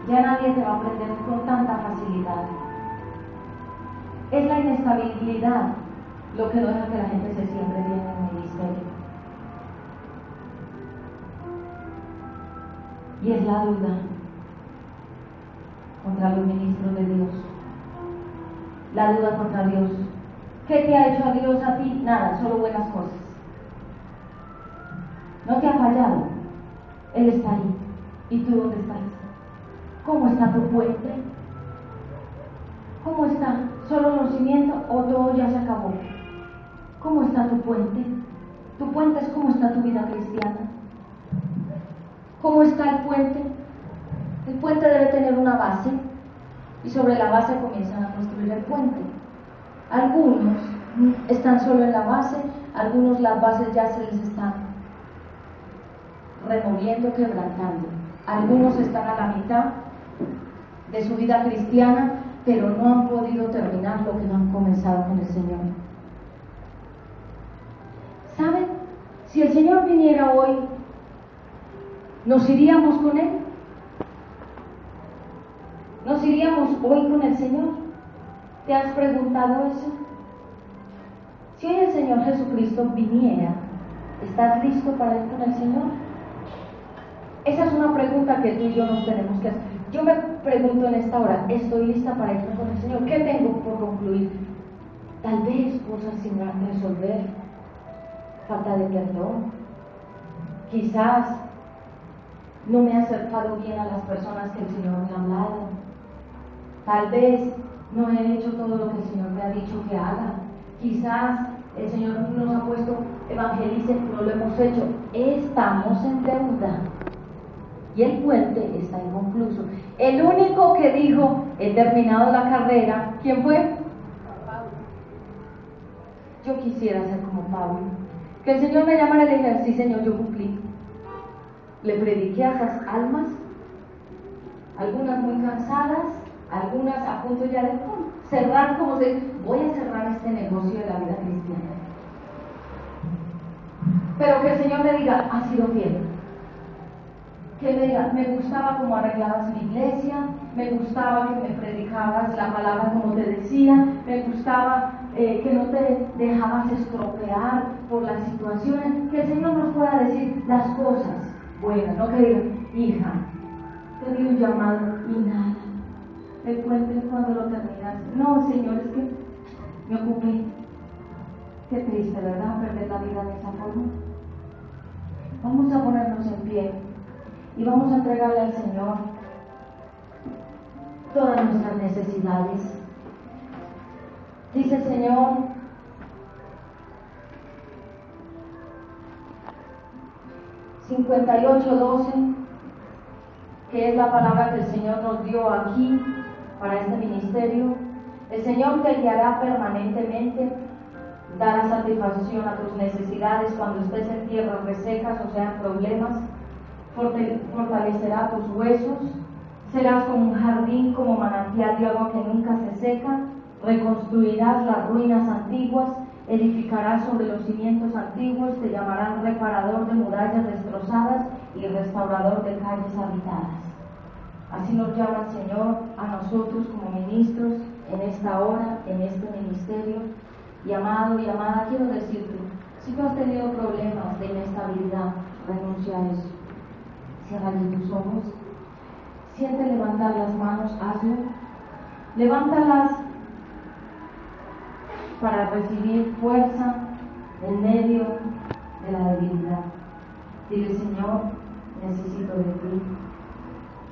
[SPEAKER 1] Ya nadie te va a aprender con tanta facilidad. Es la inestabilidad lo que no deja que la gente se siembre bien en el ministerio. Y es la duda contra los ministros de Dios. La duda contra Dios. ¿Qué te ha hecho a Dios a ti? Nada, solo buenas cosas. No te ha fallado. Él está ahí. ¿Y tú dónde estás? ¿Cómo está tu puente? ¿Cómo está? ¿Solo los cimientos o todo ya se acabó? ¿Cómo está tu puente? Tu puente es cómo está tu vida cristiana. ¿Cómo está el puente? El puente debe tener una base y sobre la base comienzan a construir el puente. Algunos están solo en la base, algunos las bases ya se les están removiendo, quebrantando. Algunos están a la mitad de su vida cristiana, pero no han podido terminar lo que no han comenzado con el Señor. ¿Saben? Si el Señor viniera hoy, ¿nos iríamos con Él? ¿Nos iríamos hoy con el Señor? ¿Te has preguntado eso? Si hoy el Señor Jesucristo viniera, ¿estás listo para ir con el Señor? Esa es una pregunta que tú y yo nos tenemos que hacer. Yo me pregunto en esta hora, ¿estoy lista para irme con el Señor? ¿Qué tengo por concluir? Tal vez cosas sin resolver, falta de perdón, quizás no me he acercado bien a las personas que el Señor me ha hablado, tal vez no he hecho todo lo que el Señor me ha dicho que haga, quizás el Señor nos ha puesto evangelicen, no lo hemos hecho. Estamos en deuda y el puente está inconcluso. El único que dijo he terminado la carrera, ¿quién fue? Pablo. Yo quisiera ser como Pablo, que el Señor me llamara y le dijera, sí Señor, yo cumplí. Le prediqué a esas almas, algunas muy cansadas, algunas a punto ya de cerrar, como de voy a cerrar este negocio de la vida cristiana. Pero que el Señor me diga, has sido fiel. Que me diga, me gustaba cómo arreglabas mi iglesia, me gustaba que me predicabas la palabra como te decía, me gustaba que no te dejabas estropear por las situaciones. Que el Señor nos pueda decir las cosas buenas, no que diga, hija, te di un llamado y nada. Me cuentes cuando lo terminas. No, Señor, es que me ocupé. Qué triste, ¿verdad? Perder la vida de esa forma. Vamos a ponernos en pie y vamos a entregarle al Señor todas nuestras necesidades. Dice el Señor, (58:12), que es la palabra que el Señor nos dio aquí para este ministerio. El Señor te guiará permanentemente, dará satisfacción a tus necesidades cuando estés en tierras resecas, o sea, en problemas, fortalecerá tus huesos, serás como un jardín, como manantial de agua que nunca se seca, reconstruirás las ruinas antiguas, edificarás sobre los cimientos antiguos, te llamarán reparador de murallas destrozadas y restaurador de calles habitadas. Así nos llama el Señor a nosotros como ministros en esta hora, en este ministerio. Y amado y amada, quiero decirte, si tú has tenido problemas de inestabilidad, renuncia a eso. Cierra tus ojos, siente levantar las manos, hazlo. Levántalas para recibir fuerza en medio de la debilidad. Dile, Señor, necesito de ti.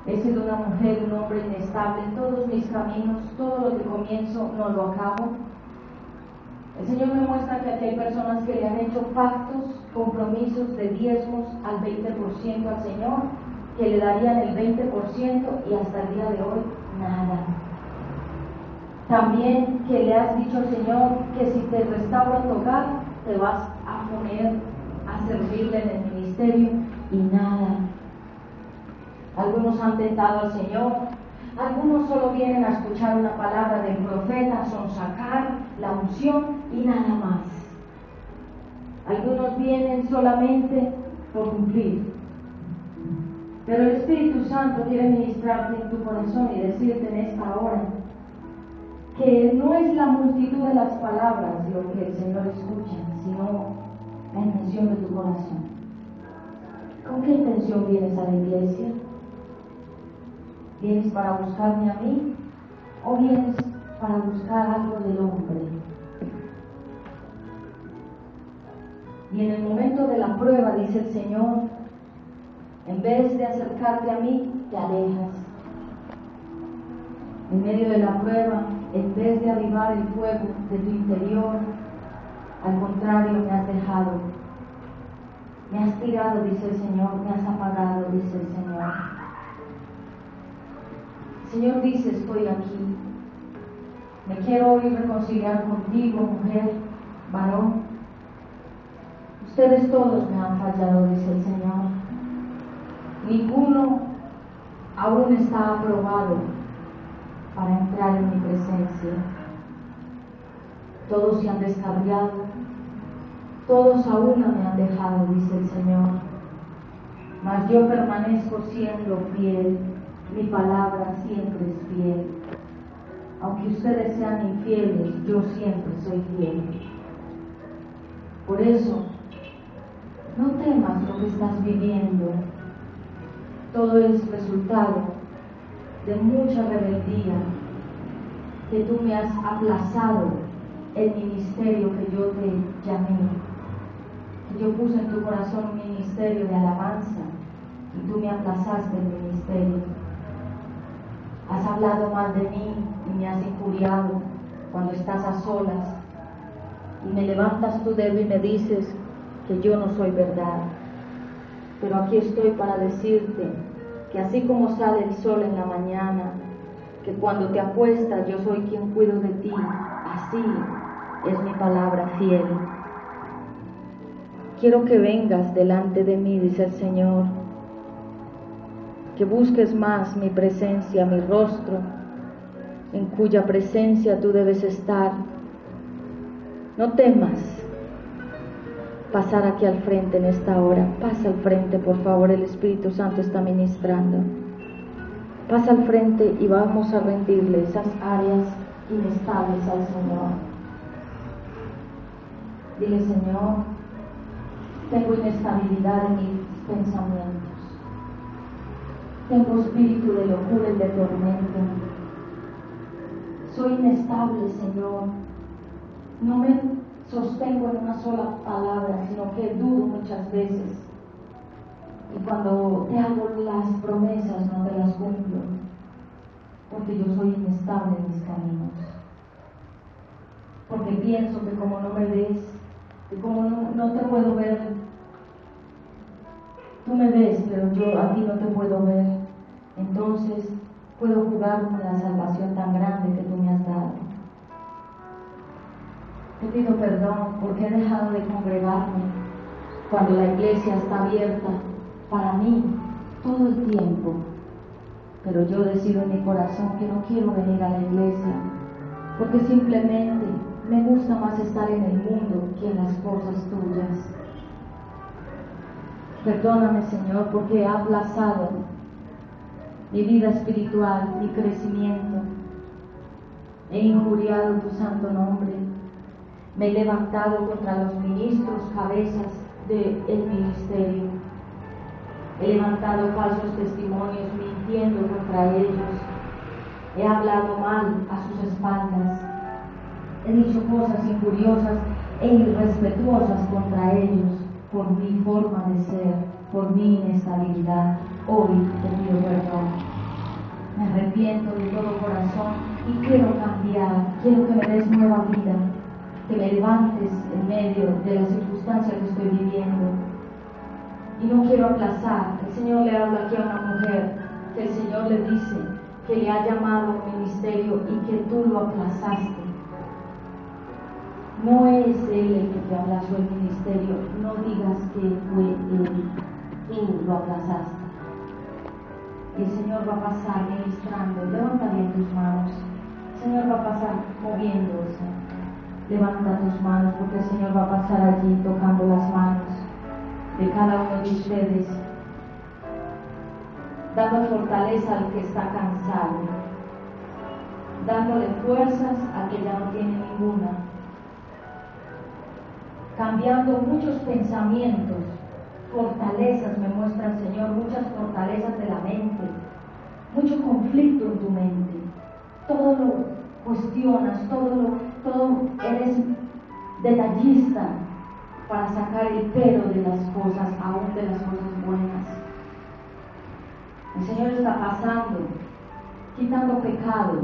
[SPEAKER 1] He sido una mujer, un hombre inestable en todos mis caminos, todo lo que comienzo no lo acabo. El Señor me muestra que aquí hay personas que le han hecho pactos, compromisos de diezmos al 20% al Señor, que le darían el 20% y hasta el día de hoy nada. También que le has dicho al Señor que si te restaura tu hogar, te vas a poner a servirle en el ministerio y nada. Algunos han tentado al Señor, algunos solo vienen a escuchar una palabra del profeta, sonsacar la unción y nada más. Algunos vienen solamente por cumplir. Pero el Espíritu Santo quiere ministrarte en tu corazón y decirte en esta hora que no es la multitud de las palabras lo que el Señor escucha, sino la intención de tu corazón. ¿Con qué intención vienes a la iglesia? ¿Vienes para buscarme a mí o vienes para buscar algo del hombre? Y en el momento de la prueba, dice el Señor, en vez de acercarte a mí, te alejas. En medio de la prueba, en vez de avivar el fuego de tu interior, al contrario, me has dejado. Me has tirado, dice el Señor, me has apagado, dice el Señor. El Señor dice, estoy aquí. Me quiero hoy reconciliar contigo, mujer, varón. Ustedes todos me han fallado, dice el Señor. Ninguno aún está aprobado para entrar en mi presencia. Todos se han descarriado, todos a una me han dejado, dice el Señor. Mas yo permanezco siendo fiel, mi palabra siempre es fiel. Aunque ustedes sean infieles, yo siempre soy fiel. Por eso, no temas lo que estás viviendo. Todo es resultado de mucha rebeldía, que tú me has aplazado el ministerio que yo te llamé, que yo puse en tu corazón un ministerio de alabanza y tú me aplazaste el ministerio. Has hablado mal de mí y me has injuriado cuando estás a solas y me levantas tu dedo y me dices que yo no soy verdad. Pero aquí estoy para decirte que así como sale el sol en la mañana, que cuando te acuestas yo soy quien cuido de ti, así es mi palabra fiel. Quiero que vengas delante de mí, dice el Señor, que busques más mi presencia, mi rostro, en cuya presencia tú debes estar. No temas pasar aquí al frente en esta hora. Pasa al frente, por favor, el Espíritu Santo está ministrando. Pasa al frente y vamos a rendirle esas áreas inestables al Señor. Dile, Señor, tengo inestabilidad en mis pensamientos. Tengo espíritu de locura y de tormento. Soy inestable, Señor. No me sostengo en una sola palabra, sino que dudo muchas veces. Y cuando te hago las promesas, no te las cumplo, porque yo soy inestable en mis caminos. Porque pienso que como no me ves, que como no te puedo ver, tú me ves, pero yo a ti no te puedo ver, entonces puedo jugar con la salvación tan grande que tú me has dado. Te pido perdón porque he dejado de congregarme cuando la iglesia está abierta para mí todo el tiempo, pero yo decido en mi corazón que no quiero venir a la iglesia porque simplemente me gusta más estar en el mundo que en las cosas tuyas. Perdóname, Señor, porque he aplazado mi vida espiritual, mi crecimiento. He injuriado tu santo nombre. Me he levantado contra los ministros, cabezas del ministerio. He levantado falsos testimonios, mintiendo contra ellos. He hablado mal a sus espaldas. He dicho cosas injuriosas e irrespetuosas contra ellos por mi forma de ser, por mi inestabilidad. Hoy te pido perdón. Me arrepiento de todo corazón y quiero cambiar. Quiero que me des nueva vida. que me levantes en medio de la circunstancia que estoy viviendo. Y no quiero aplazar. El Señor le habla aquí a una mujer que el Señor le dice que le ha llamado a un ministerio y que tú lo aplazaste. No es Él el que te aplazó el ministerio, no digas que fue Él, tú lo aplazaste. Y el Señor va a pasar ministrando, levanta bien tus manos. El Señor va a pasar moviéndose. Levanta tus manos porque el Señor va a pasar allí tocando las manos de cada uno de ustedes, dando fortaleza al que está cansado, dándole fuerzas al que ya no tiene ninguna, cambiando muchos pensamientos, fortalezas, me muestra el Señor, muchas fortalezas de la mente, mucho conflicto en tu mente, todo lo cuestionas, todo eres detallista para sacar el pero de las cosas, aún de las cosas buenas. El Señor está pasando, quitando pecado.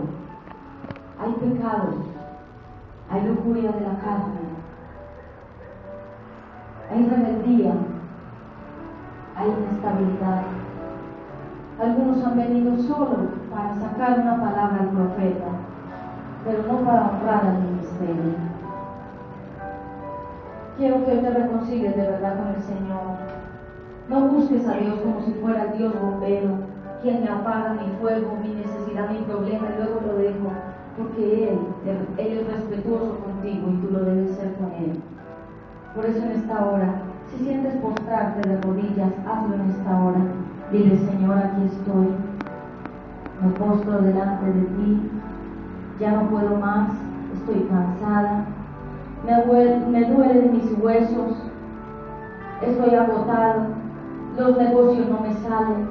[SPEAKER 1] Hay pecados, hay lujuria de la carne, hay rebeldía, hay inestabilidad. Algunos han venido solo para sacar una palabra al profeta, pero no para honrar al ministerio. Quiero que te reconcilies de verdad con el Señor. No busques a Dios como si fuera el Dios bombero, quien me apaga mi fuego, mi necesidad, mi problema y luego lo dejo, porque Él es respetuoso contigo y tú lo debes ser con Él. Por eso en esta hora, si sientes postrarte de rodillas, hazlo en esta hora. Dile: Señor, aquí estoy, me postro delante de ti, ya no puedo más, estoy cansada, me duelen mis huesos, estoy agotado, los negocios no me salen,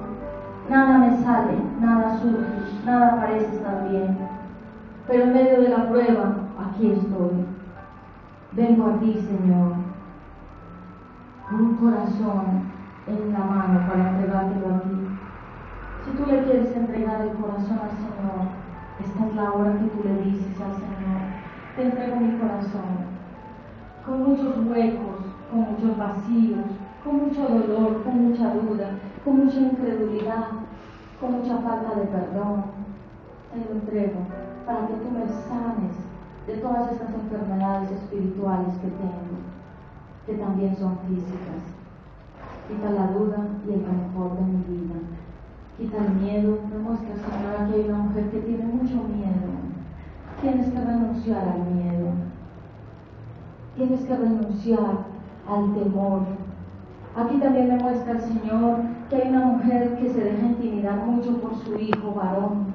[SPEAKER 1] nada surge, nada parece estar bien, pero en medio de la prueba, aquí estoy. Vengo a ti, Señor, con un corazón en la mano para entregártelo a ti. Si tú le quieres entregar el corazón al Señor, esta es la hora que tú le dices al Señor: te entrego mi corazón, con muchos huecos, con muchos vacíos, con mucho dolor, con mucha duda, con mucha incredulidad, con mucha falta de perdón. Te lo entrego para que tú me sanes de todas estas enfermedades espirituales que tengo, que también son físicas. Quita la duda y el rencor de mi vida. Quita el miedo. Me muestra, Señor, que hay una mujer que tiene mucho miedo. Tienes que renunciar al miedo. Tienes que renunciar al temor. Aquí también me muestra el Señor que hay una mujer que se deja intimidar mucho por su hijo varón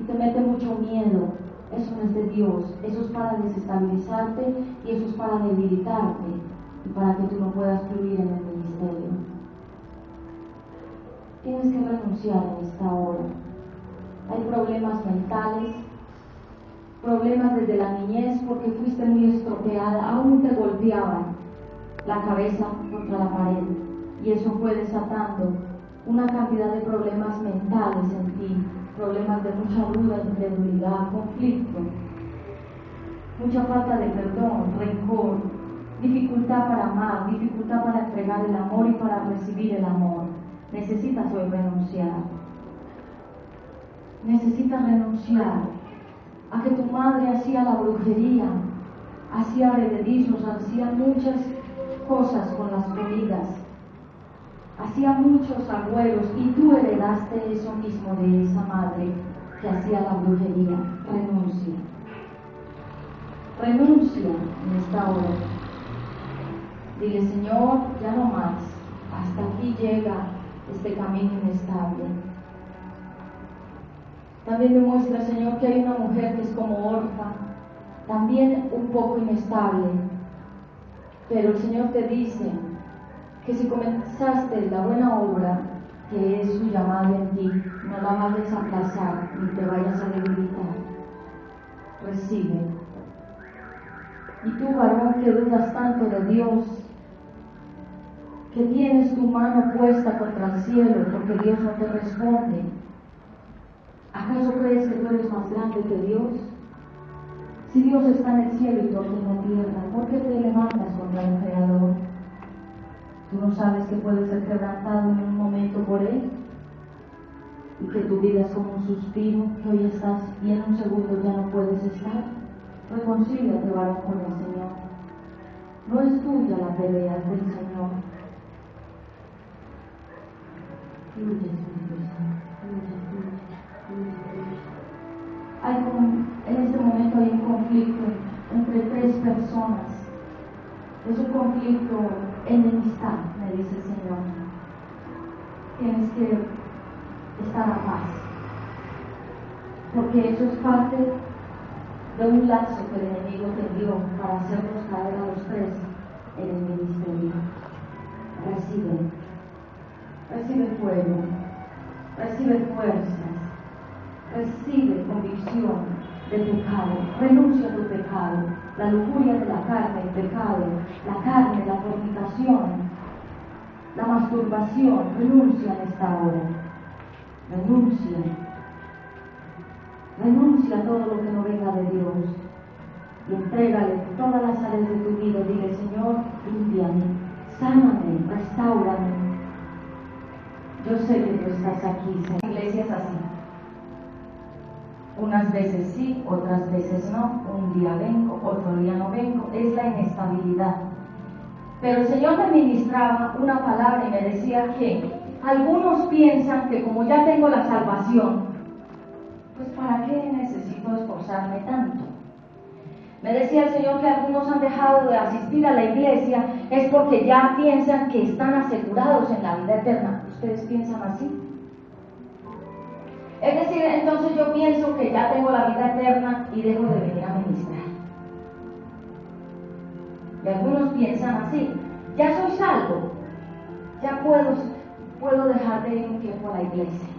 [SPEAKER 1] y te mete mucho miedo. Eso no es de Dios. Eso es para desestabilizarte y eso es para debilitarte y para que tú no puedas fluir en el ministerio. Tienes que renunciar en esta hora. Hay problemas mentales, problemas desde la niñez porque fuiste muy estropeada, aún te golpeaban la cabeza contra la pared y eso fue desatando una cantidad de problemas mentales en ti, problemas de mucha duda, incredulidad, conflicto, mucha falta de perdón, rencor, dificultad para amar, dificultad para entregar el amor y para recibir el amor. Necesitas hoy renunciar. Necesitas renunciar a que tu madre hacía la brujería, hacía rededizos, hacía muchas cosas con las comidas, hacía muchos agüeros y tú heredaste eso mismo de esa madre que hacía la brujería. Renuncia. Renuncia en esta hora. Dile: Señor, ya no más. Hasta aquí llega este camino inestable. También me muestra, Señor, que hay una mujer que es como Orfa, también un poco inestable. Pero el Señor te dice que si comenzaste la buena obra que es su llamado en ti, no la vayas a aplazar ni te vayas a debilitar. Recibe. Y tú, varón, que dudas tanto de Dios, que tienes tu mano puesta contra el cielo porque Dios no te responde, ¿acaso crees que tú eres más grande que Dios? Si Dios está en el cielo y tú aquí en la tierra, ¿por qué te levantas contra el Creador? ¿Tú no sabes que puedes ser quebrantado en un momento por Él? Y que tu vida es como un suspiro, que hoy estás y en un segundo ya no puedes estar. Reconcíliate, varón, con el Señor. No es tuya la pelea, es del Señor. Fluye, Espíritu Santo, fluye. En este momento hay un conflicto entre tres personas. Es un conflicto enemistad, me dice el Señor. Tienes que estar a paz, porque eso es parte de un lazo que el enemigo tendió para hacernos caer a los tres en el ministerio. Recibe fuego, recibe fuerzas, recibe convicción de pecado, renuncia a tu pecado, la lujuria de la carne, el pecado, la carne, la fornicación, la masturbación, renuncia en esta hora, renuncia a todo lo que no venga de Dios y entrégale todas las áreas de tu vida. Dile: Señor, límpiame, sáname, restáurame. Yo sé que tú estás aquí. La iglesia es así. Unas veces sí, otras veces no. Un día vengo, otro día no vengo. Es la inestabilidad. Pero el Señor me ministraba una palabra y me decía que algunos piensan que como ya tengo la salvación, pues ¿para qué necesito esforzarme tanto? Me decía el Señor que algunos han dejado de asistir a la iglesia es porque ya piensan que están asegurados en la vida eterna. ¿Ustedes piensan así? Es decir, entonces yo pienso que ya tengo la vida eterna y dejo de venir a ministrar. Y algunos piensan así: ya soy salvo, ya puedo dejar de ir un tiempo a la iglesia.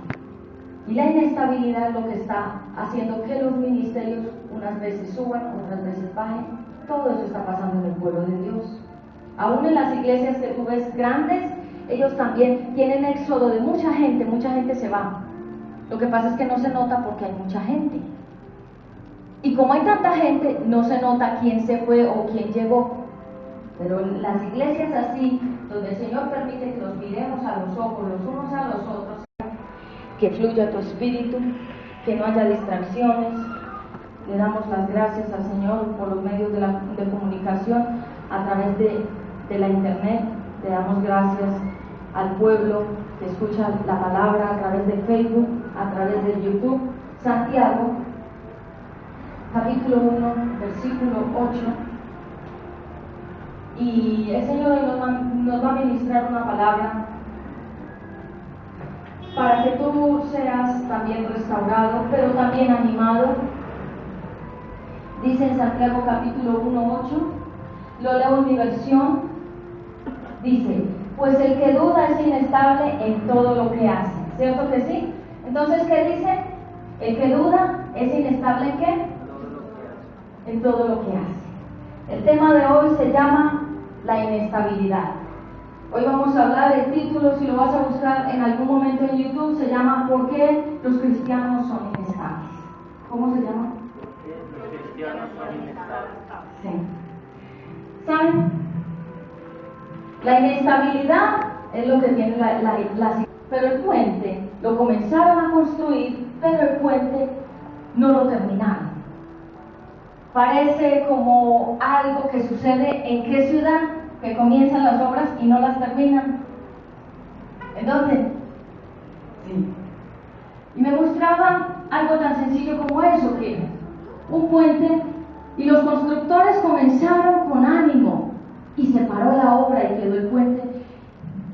[SPEAKER 1] Y la inestabilidad es lo que está haciendo que los ministerios unas veces suban, otras veces bajen. Todo eso está pasando en el pueblo de Dios. Aún en las iglesias que tú ves grandes, ellos también tienen éxodo de mucha gente se va. Lo que pasa es que no se nota porque hay mucha gente. Y como hay tanta gente, no se nota quién se fue o quién llegó. Pero en las iglesias así, donde el Señor permite que nos miremos a los ojos los unos a los otros, que fluya tu espíritu, que no haya distracciones. Le damos las gracias al Señor por los medios de comunicación a través de la internet. Le damos gracias al pueblo que escucha la palabra a través de Facebook, a través de YouTube. Santiago, capítulo 1, versículo 8. Y el Señor hoy nos va a ministrar una palabra para que tú seas también restaurado, pero también animado. Dice en Santiago capítulo 1, 8, lo leo en mi versión, dice: pues el que duda es inestable en todo lo que hace. ¿Cierto que sí? Entonces, ¿qué dice? El que duda es inestable ¿en qué? En todo lo que hace. El tema de hoy se llama la inestabilidad. Hoy vamos a hablar, el título, si lo vas a buscar en algún momento en YouTube, se llama ¿por qué los cristianos son inestables? ¿Cómo se llama?
[SPEAKER 2] Los cristianos son inestables.
[SPEAKER 1] Sí. ¿Saben? La inestabilidad es lo que tiene pero el puente lo comenzaron a construir, pero el puente no lo terminaron. Parece como algo que sucede en qué ciudad, que comienzan las obras y no las terminan. ¿En dónde? Sí. Y me mostraba algo tan sencillo como eso, que un puente, y los constructores comenzaron con ánimo y se paró la obra y quedó el puente.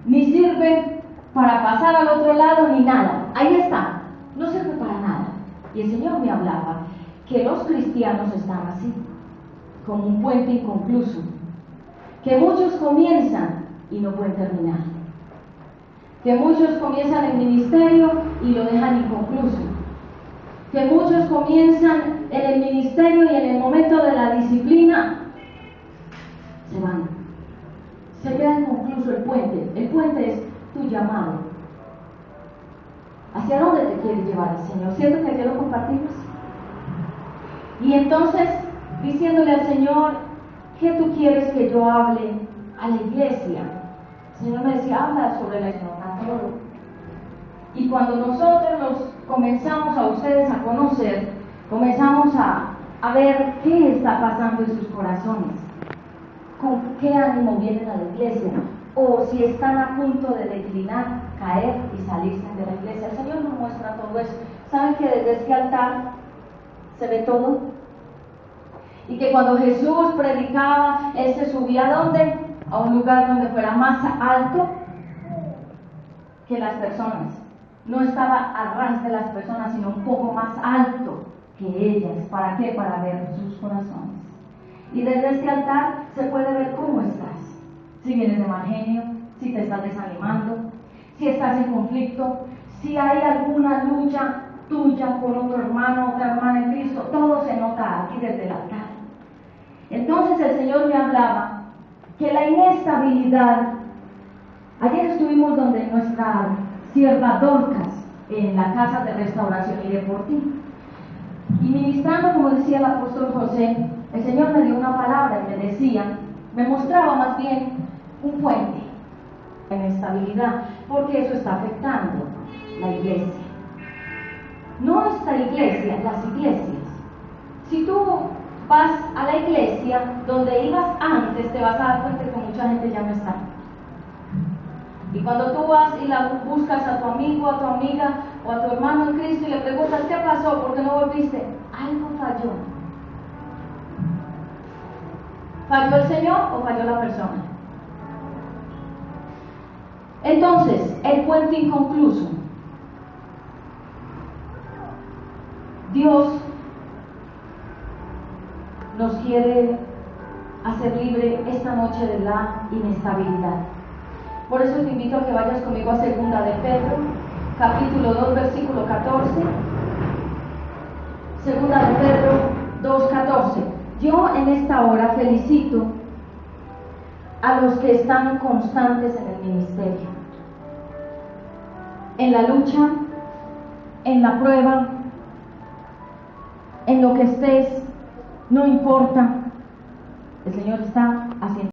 [SPEAKER 1] Ni sirve para pasar al otro lado ni nada. Ahí está, no sirve para nada. Y el Señor me hablaba que los cristianos están así, como un puente inconcluso, que muchos comienzan y no pueden terminar, que muchos comienzan el ministerio y lo dejan inconcluso, que muchos comienzan en el ministerio y en el momento de la disciplina se van, se queda inconcluso el puente. El puente es tu llamado. ¿Hacia dónde te quiere llevar el Señor? ¿Cierto que quiero compartirnos? Y entonces diciéndole al Señor, ¿qué tú quieres que yo hable a la iglesia? El Señor me decía, habla sobre la ignorancia. Y cuando nosotros los comenzamos a ustedes a conocer, comenzamos a ver qué está pasando en sus corazones, con qué ánimo vienen a la iglesia, o si están a punto de declinar, caer y salirse de la iglesia. El Señor nos muestra todo eso. ¿Saben que desde este altar se ve todo? Y que cuando Jesús predicaba, Él se subía ¿a dónde? A un lugar donde fuera más alto que las personas. No estaba a ras de las personas, sino un poco más alto que ellas. ¿Para qué? Para ver sus corazones. Y desde este altar se puede ver cómo estás. Si vienes de mal genio, si te estás desanimando, si estás en conflicto, si hay alguna lucha tuya con otro hermano, otra hermana en Cristo, todo se nota aquí desde el altar. Entonces el Señor me hablaba que la inestabilidad, ayer estuvimos donde nuestra sierva Dorcas, en la casa de restauración y deportiva, y ministrando, como decía el apóstol José, el Señor me dio una palabra y me decía, me mostraba más bien un puente en estabilidad, porque eso está afectando la iglesia. No esta iglesia, las iglesias. Si tú vas a la iglesia donde ibas antes, te vas a dar cuenta que mucha gente ya no está. Y cuando tú vas y la buscas a tu amigo, a tu amiga o a tu hermano en Cristo y le preguntas, ¿qué pasó? ¿Por qué no volviste? Algo falló. ¿Falló el Señor o falló la persona? Entonces, el puente inconcluso. Dios nos quiere hacer libre esta noche de la inestabilidad. Por eso te invito a que vayas conmigo a 2 de Pedro, capítulo 2, versículo 14. 2 de Pedro 2, 14. Yo en esta hora felicito a los que están constantes en el ministerio, en la lucha, en la prueba, en lo que estés, no importa, el Señor está haciendo